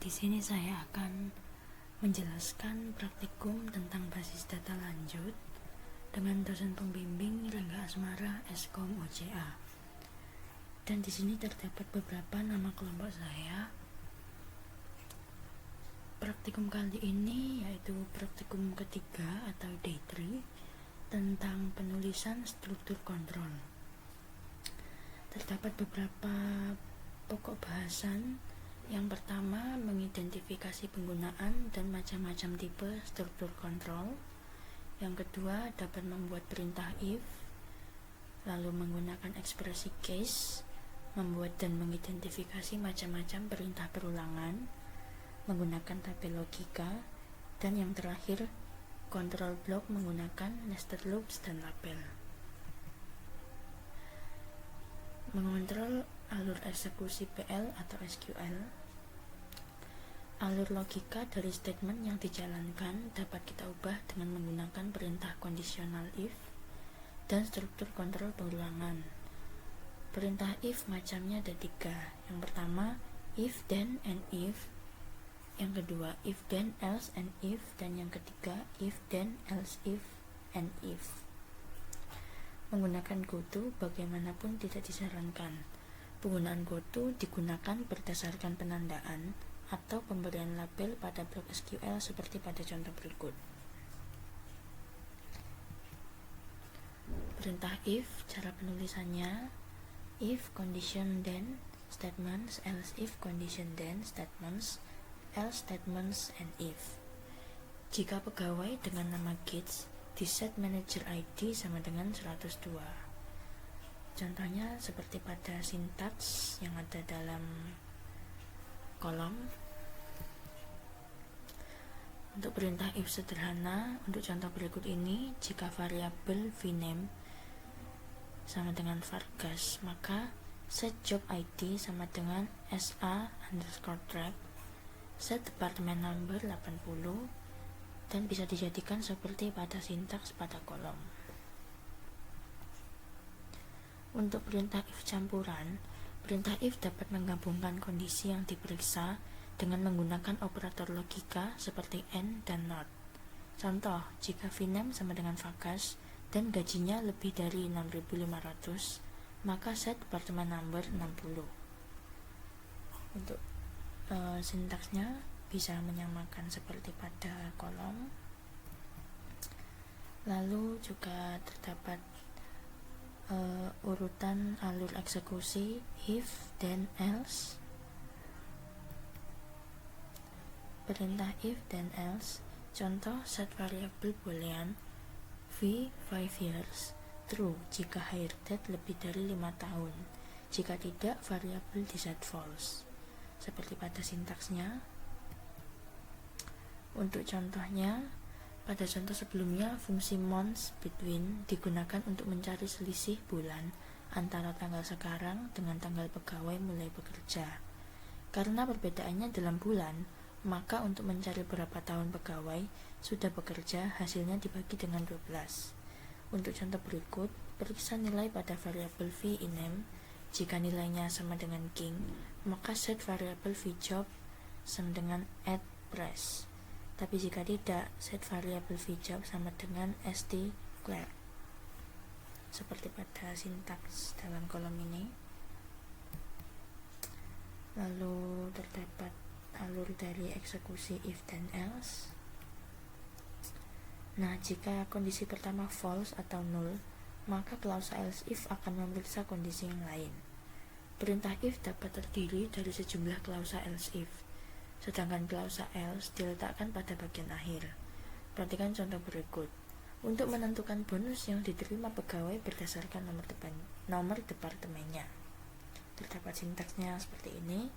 Di sini saya akan menjelaskan praktikum tentang basis data lanjut dengan dosen pembimbing Rangga Asmara Eskom OCA. Dan di sini terdapat beberapa nama kelompok saya. Praktikum kali ini yaitu praktikum ketiga atau day 3 tentang penulisan struktur kontrol. Terdapat beberapa pokok bahasan. Yang pertama, mengidentifikasi penggunaan dan macam-macam tipe struktur kontrol. Yang kedua, dapat membuat perintah if, lalu menggunakan ekspresi case, membuat dan mengidentifikasi macam-macam perintah perulangan, menggunakan tabel logika, dan yang terakhir, kontrol blok menggunakan nested loops dan label. Mengontrol alur eksekusi PL atau SQL. Alur logika dari statement yang dijalankan dapat kita ubah dengan menggunakan perintah conditional if dan struktur kontrol perulangan. Perintah if macamnya ada 3. Yang pertama, if then and if. Yang kedua, if then else and if. Dan yang ketiga, if then else if and if. Menggunakan goto bagaimanapun tidak disarankan. Penggunaan goto digunakan berdasarkan penandaan atau pemberian label pada blok SQL seperti pada contoh berikut. Perintah if, cara penulisannya if condition then statements, else if condition then statements, else statements and if. Jika pegawai dengan nama Gates di set manager ID sama dengan 102. Contohnya seperti pada sintaks yang ada dalam kolom. Untuk perintah if sederhana, untuk contoh berikut ini, jika variabel vname sama dengan vargas, maka set job ID sama dengan sa_track, set department number 80, dan bisa dijadikan seperti pada sintaks pada kolom. Untuk perintah if campuran, perintah if dapat menggabungkan kondisi yang diperiksa dengan menggunakan operator logika seperti AND dan NOT. Contoh, jika vname sama dengan vagas dan gajinya lebih dari 6.500, maka set department number 60. Untuk sintaksnya bisa menyamakan seperti pada kolom. Lalu juga terdapat urutan alur eksekusi if, then, else. Perintah if, then, else. Contoh, set variabel boolean v 5 years true jika hire date lebih dari 5 tahun. Jika tidak, variabel di set false. Seperti pada sintaksnya. Untuk contohnya, pada contoh sebelumnya, fungsi months between digunakan untuk mencari selisih bulan antara tanggal sekarang dengan tanggal pegawai mulai bekerja. Karena perbedaannya dalam bulan, maka untuk mencari berapa tahun pegawai sudah bekerja, hasilnya dibagi dengan 12. Untuk contoh berikut, periksa nilai pada variabel v inem. Jika nilainya sama dengan king, maka set variabel vjob sama dengan add price. Tapi jika tidak, set variabel vjob sama dengan stclear. Seperti pada sintaks dalam kolom ini. Lalu terdapat alur dari eksekusi if dan else. Nah, jika kondisi pertama false atau null, maka klausa else if akan memeriksa kondisi yang lain. Perintah if dapat terdiri dari sejumlah klausa else if, sedangkan klausa else diletakkan pada bagian akhir. Perhatikan contoh berikut. Untuk menentukan bonus yang diterima pegawai berdasarkan nomor departemennya. Terdapat sintaksnya seperti ini,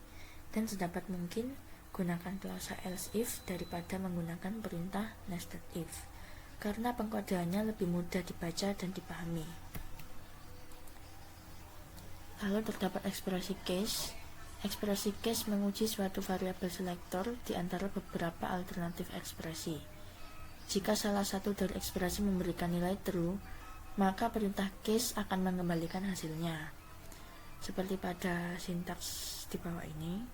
dan sedapat mungkin gunakan klausa else if daripada menggunakan perintah nested if, karena pengkodeannya lebih mudah dibaca dan dipahami. Lalu terdapat ekspresi case. Ekspresi case menguji suatu variabel selektor di antara beberapa alternatif ekspresi. Jika salah satu dari ekspresi memberikan nilai true, maka perintah case akan mengembalikan hasilnya. Seperti pada sintaks di bawah ini.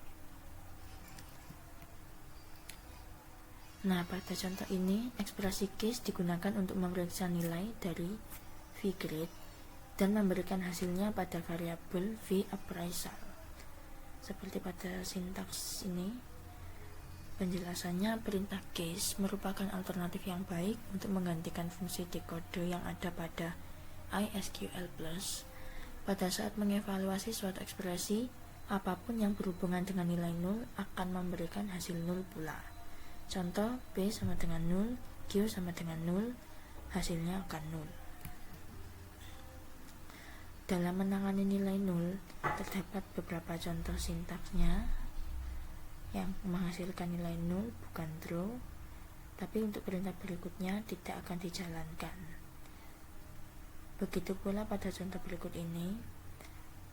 Nah, pada contoh ini, ekspresi case digunakan untuk memeriksa nilai dari V-grade dan memberikan hasilnya pada variabel V-appraisal. Seperti pada sintaks ini, penjelasannya perintah case merupakan alternatif yang baik untuk menggantikan fungsi dekode yang ada pada ISQL+. Pada saat mengevaluasi suatu ekspresi, apapun yang berhubungan dengan nilai 0 akan memberikan hasil 0 pula. Contoh, P sama dengan 0, Q sama dengan 0, hasilnya akan 0. Dalam menangani nilai 0, terdapat beberapa contoh sintaksnya yang menghasilkan nilai 0 bukan true, tapi untuk perintah berikutnya tidak akan dijalankan. Begitu pula pada contoh berikut ini,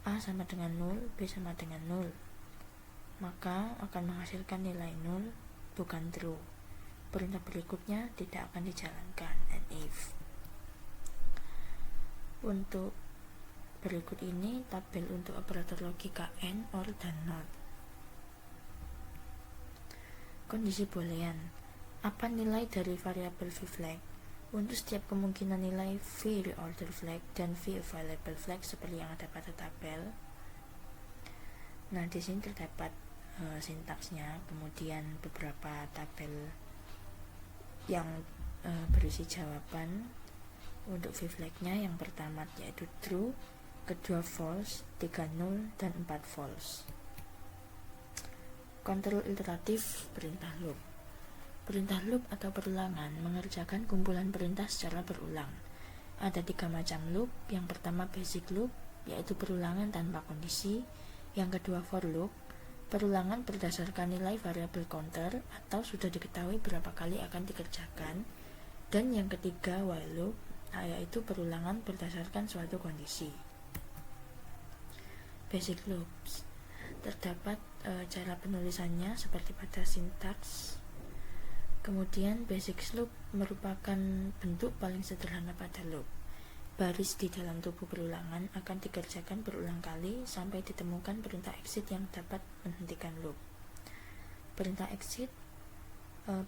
A sama dengan 0, B sama dengan 0, maka akan menghasilkan nilai 0 bukan true. Perintah berikutnya tidak akan dijalankan, and if. Untuk berikut ini tabel untuk operator logika AND, OR, dan NOT. Kondisi boolean. Apa nilai dari variabel V-flag? Untuk setiap kemungkinan nilai V-reorder flag dan V-available flag seperti yang ada pada tabel. Nah, di sini terdapat sintaksnya, kemudian beberapa tabel yang berisi jawaban. Untuk V-flag-nya yang pertama yaitu true, kedua false, 3 null, dan 4 false. Kontrol iteratif perintah loop. Perintah loop atau perulangan mengerjakan kumpulan perintah secara berulang. Ada 3 macam loop. Yang pertama basic loop, yaitu perulangan tanpa kondisi. Yang kedua for loop, perulangan berdasarkan nilai variabel counter atau sudah diketahui berapa kali akan dikerjakan. Dan yang ketiga while loop, yaitu perulangan berdasarkan suatu kondisi. Basic loops terdapat cara penulisannya seperti pada sintaks. Kemudian basic loop merupakan bentuk paling sederhana pada loop. Baris di dalam tubuh perulangan akan dikerjakan berulang kali sampai ditemukan perintah exit yang dapat menghentikan loop. Perintah exit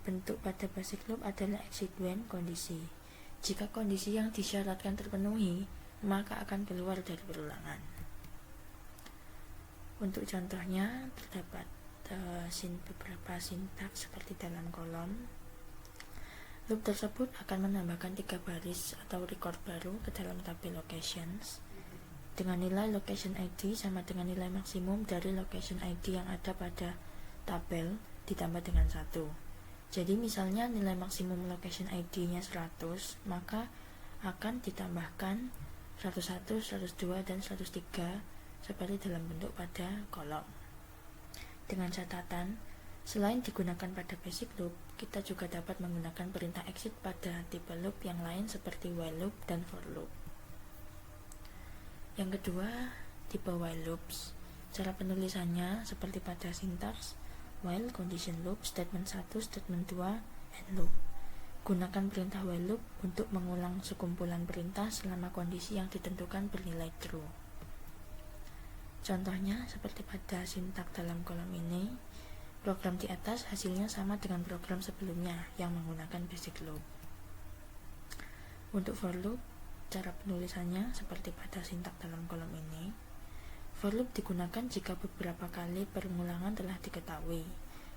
bentuk pada basic loop adalah exit when kondisi. Jika kondisi yang disyaratkan terpenuhi, maka akan keluar dari perulangan. Untuk contohnya terdapat beberapa sintaks seperti dalam kolom. Loop tersebut akan menambahkan 3 baris atau record baru ke dalam tabel locations dengan nilai location ID sama dengan nilai maksimum dari location ID yang ada pada tabel ditambah dengan 1. Jadi misalnya nilai maksimum location ID-nya 100, maka akan ditambahkan 101, 102, dan 103 seperti dalam bentuk pada kolom. Dengan catatan, selain digunakan pada basic loop, kita juga dapat menggunakan perintah exit pada tipe loop yang lain seperti while loop dan for loop. Yang kedua, tipe while loops. Cara penulisannya seperti pada sintaks while, condition loop, statement 1, statement 2, and loop. Gunakan perintah while loop untuk mengulang sekumpulan perintah selama kondisi yang ditentukan bernilai true. Contohnya seperti pada sintaks dalam kolom ini. Program di atas hasilnya sama dengan program sebelumnya yang menggunakan basic loop. Untuk for loop, cara penulisannya seperti pada sintaks dalam kolom ini. For loop digunakan jika beberapa kali pengulangan telah diketahui.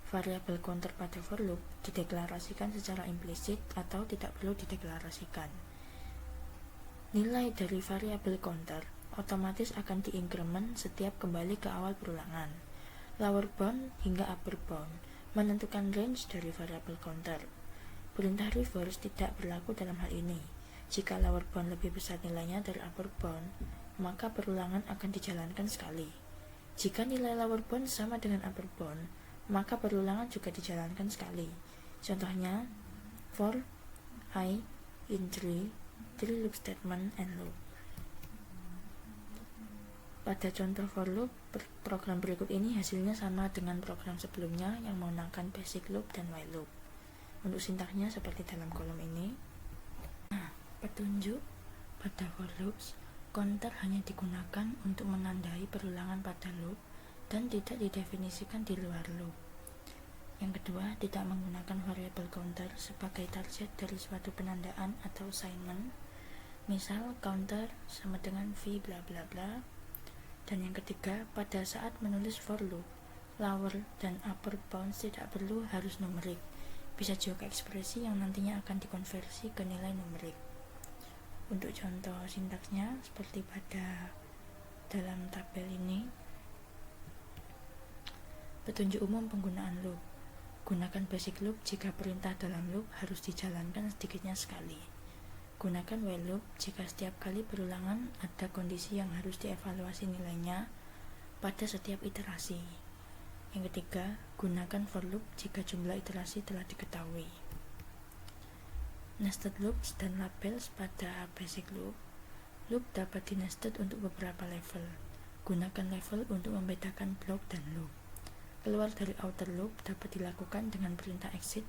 Variabel counter pada for loop dideklarasikan secara implisit atau tidak perlu dideklarasikan. Nilai dari variabel counter otomatis akan diinkremen setiap kembali ke awal perulangan. Lower bound hingga upper bound menentukan range dari variabel counter. Perintah reverse tidak berlaku dalam hal ini. Jika lower bound lebih besar nilainya dari upper bound, maka perulangan akan dijalankan sekali. Jika nilai lower bound sama dengan upper bound, maka perulangan juga dijalankan sekali. Contohnya, for I in 3 loop statement and loop. Pada contoh for loop, program berikut ini hasilnya sama dengan program sebelumnya yang menggunakan basic loop dan while loop. Untuk sintaksnya seperti dalam kolom ini. Nah, petunjuk pada for loops, counter hanya digunakan untuk menandai perulangan pada loop dan tidak didefinisikan di luar loop. Yang kedua, tidak menggunakan variable counter sebagai target dari suatu penandaan atau assignment. Misal, counter sama dengan v bla bla bla. Dan yang ketiga, pada saat menulis for loop, lower dan upper bounds tidak perlu harus numerik. Bisa juga ekspresi yang nantinya akan dikonversi ke nilai numerik. Untuk contoh sintaksnya seperti pada dalam tabel ini. Petunjuk umum penggunaan loop. Gunakan basic loop jika perintah dalam loop harus dijalankan sedikitnya sekali. Gunakan while loop jika setiap kali berulangan ada kondisi yang harus dievaluasi nilainya pada setiap iterasi. Yang ketiga, gunakan for loop jika jumlah iterasi telah diketahui. Nested loops dan labels pada basic loop. Loop dapat di-nested untuk beberapa level. Gunakan level untuk membedakan block dan loop. Keluar dari outer loop dapat dilakukan dengan perintah exit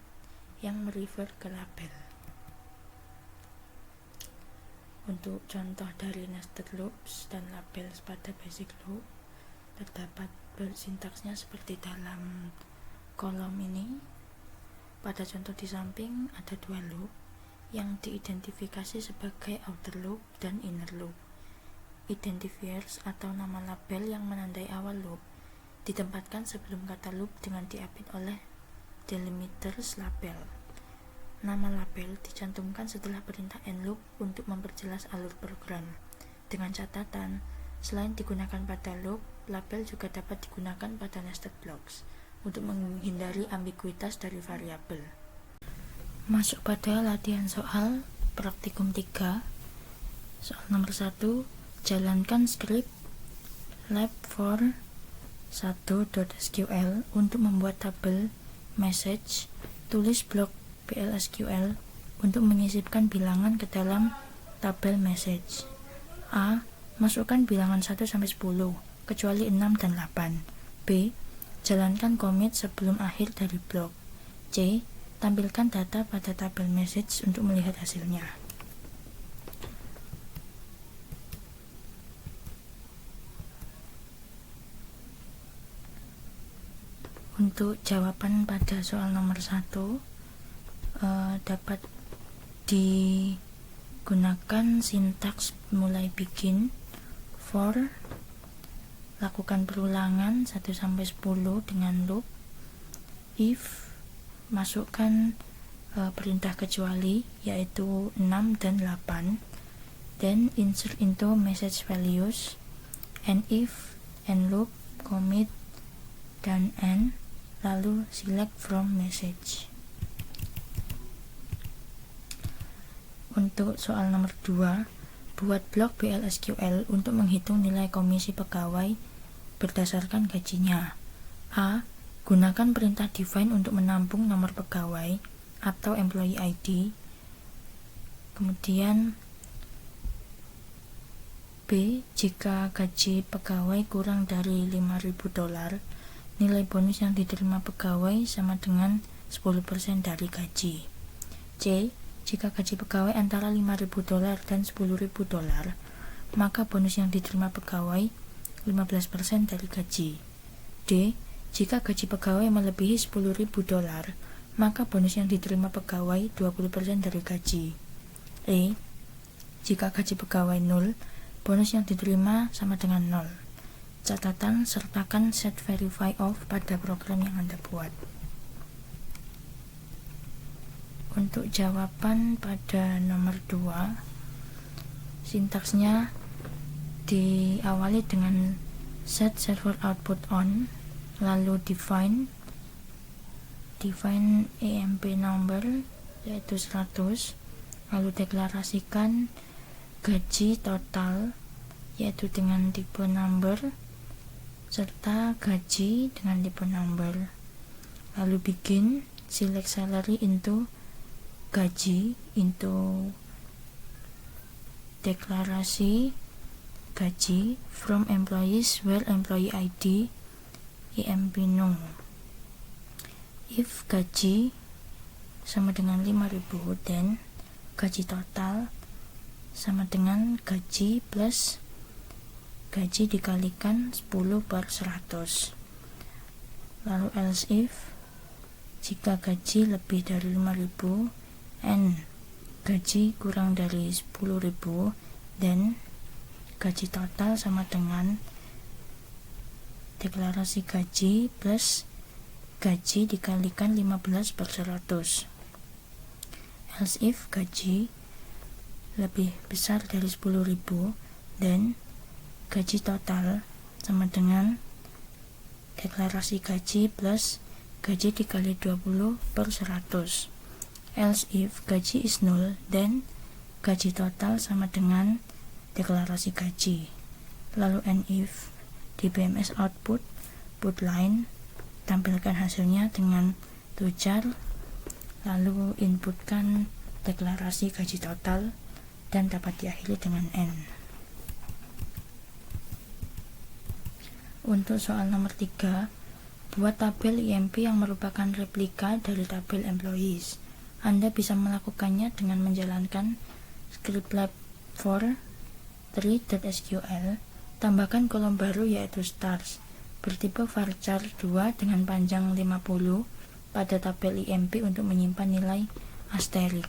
yang merefer ke label. Untuk contoh dari nested loops dan labels pada basic loop, terdapat sintaksnya seperti dalam kolom ini. Pada contoh di samping ada dua loop yang diidentifikasi sebagai outer loop dan inner loop. Identifiers atau nama label yang menandai awal loop ditempatkan sebelum kata loop dengan diapit oleh delimiters label. Nama label dicantumkan setelah perintah end loop untuk memperjelas alur program. Dengan catatan, selain digunakan pada loop, label juga dapat digunakan pada nested blocks untuk menghindari ambiguitas dari variabel. Masuk pada latihan soal praktikum 3. Soal nomor 1, jalankan skrip lab for 1.sql untuk membuat tabel message. Tulis blok PL/SQL untuk menyisipkan bilangan ke dalam tabel message. A. Masukkan bilangan 1 sampai 10 kecuali 6 dan 8. B. Jalankan commit sebelum akhir dari blok. C. Tampilkan data pada tabel message untuk melihat hasilnya. Untuk jawaban pada soal nomor 1 dapat digunakan sintaks mulai bikin for, lakukan perulangan 1 sampai 10 dengan loop, if, masukkan perintah kecuali yaitu 6 dan 8, then insert into message values, and if, and loop, commit, dan end, lalu select from message. Untuk soal nomor 2, buat blok PL/SQL untuk menghitung nilai komisi pegawai berdasarkan gajinya. A. Gunakan perintah define untuk menampung nomor pegawai atau employee ID. Kemudian B. Jika gaji pegawai kurang dari $5.000, nilai bonus yang diterima pegawai sama dengan 10% dari gaji. C. Jika gaji pegawai antara $5.000 dan $10.000, maka bonus yang diterima pegawai 15% dari gaji. D. Jika gaji pegawai melebihi $10.000, maka bonus yang diterima pegawai 20% dari gaji. E. Jika gaji pegawai 0, bonus yang diterima sama dengan 0. Catatan, sertakan set verify off pada program yang Anda buat. Untuk jawaban pada nomor 2, sintaksnya diawali dengan set server output on, lalu define EMP number yaitu 100, lalu deklarasikan gaji total yaitu dengan tipe number serta gaji dengan tipe number, lalu begin select salary into gaji into deklarasi gaji from employees where employee ID EMP no. If gaji sama dengan 5.000, then gaji total sama dengan gaji plus gaji dikalikan 10/100. Lalu else if jika gaji lebih dari 5.000, N gaji kurang dari 10.000, dan gaji total sama dengan deklarasi gaji plus gaji dikalikan 15/100. Else if gaji lebih besar dari 10.000 dan gaji total sama dengan deklarasi gaji plus gaji dikali 20/100. Else if gaji is null dan gaji total sama dengan deklarasi gaji. Lalu and if di BMS output put line tampilkan hasilnya dengan tujar, lalu inputkan deklarasi gaji total dan dapat diakhiri dengan N. Untuk soal nomor 3, buat tabel IMP yang merupakan replika dari tabel employees. Anda bisa melakukannya dengan menjalankan script lab for tree.sql, tambahkan kolom baru yaitu stars, bertipe varchar 2 dengan panjang 50 pada tabel IMP untuk menyimpan nilai asterik.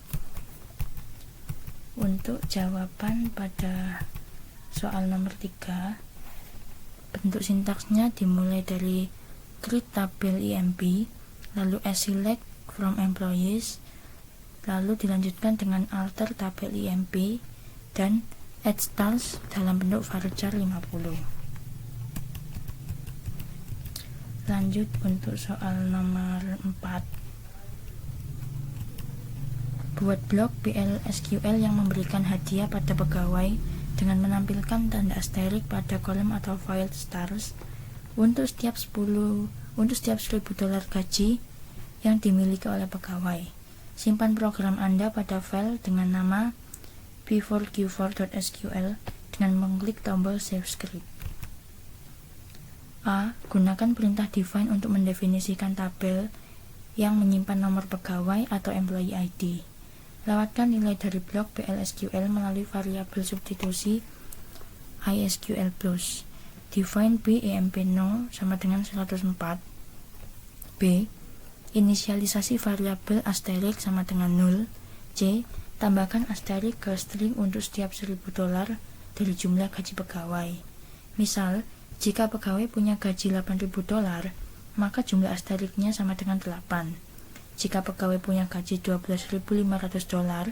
Untuk jawaban pada soal nomor 3, bentuk sintaksnya dimulai dari create tabel IMP, lalu select from employees, lalu dilanjutkan dengan alter tabel IMP dan add stars dalam bentuk varchar 50. Lanjut untuk soal nomor 4. Buat blok PL/SQL yang memberikan hadiah pada pegawai dengan menampilkan tanda asterik pada kolom atau file stars untuk setiap $1.000 gaji yang dimiliki oleh pegawai. Simpan program Anda pada file dengan nama p4q4.sql dengan mengklik tombol Save Script. A. Gunakan perintah define untuk mendefinisikan tabel yang menyimpan nomor pegawai atau employee ID. Lewatkan nilai dari blok PL/SQL melalui variabel substitusi ISQL+. Define B EMP 0 sama dengan 104. B. Inisialisasi variabel asterik sama dengan 0. C. Tambahkan asterik ke string untuk setiap $1.000 dari jumlah gaji pegawai. Misal, jika pegawai punya gaji $8.000, maka jumlah asteriknya sama dengan 8. Jika pegawai punya gaji $12.500,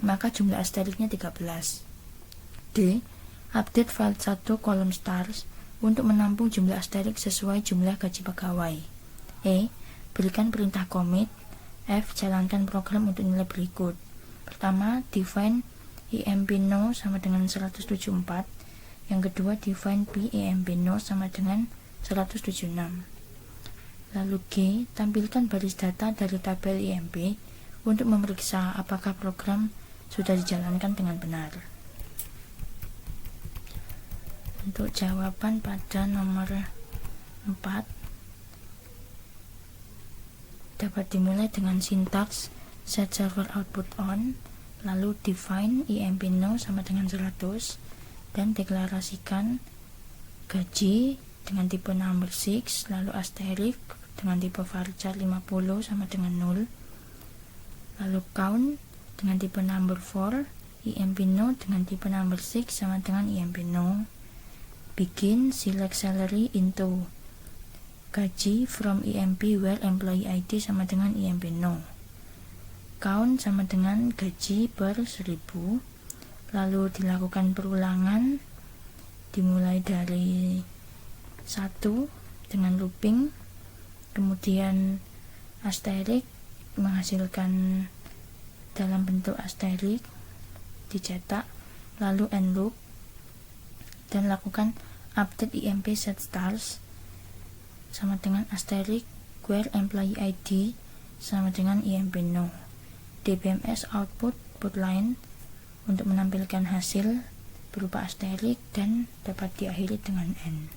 maka jumlah asteriknya 13. D. Update file 1 kolom stars untuk menampung jumlah asterik sesuai jumlah gaji pegawai. E. Berikan perintah commit. F. Jalankan program untuk nilai berikut. Pertama, define IMP 0 sama dengan 174. Yang kedua, define B IMP 0 sama dengan 176. Lalu G. Tampilkan baris data dari tabel IMP untuk memeriksa apakah program sudah dijalankan dengan benar. Untuk jawaban pada nomor 4 dapat dimulai dengan sintaks set server output on, lalu define IMP 0 sama dengan 100, dan deklarasikan gaji dengan tipe number 6, lalu asterik dengan tipe varchar 50 sama dengan 0, lalu count dengan tipe number 4, IMP 0 dengan tipe number 6 sama dengan IMP 0, begin select salary into gaji from IMP where employee ID sama dengan IMP 0, count sama dengan gaji per 1000, lalu dilakukan perulangan dimulai dari 1 dengan looping, kemudian asterik menghasilkan dalam bentuk asterik dicetak, lalu end loop, dan lakukan update IMP set stars sama dengan asterik where employee ID sama dengan IMP 0. DBMS output put line untuk menampilkan hasil berupa asterik dan dapat diakhiri dengan N.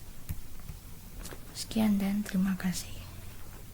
Sekian dan terima kasih.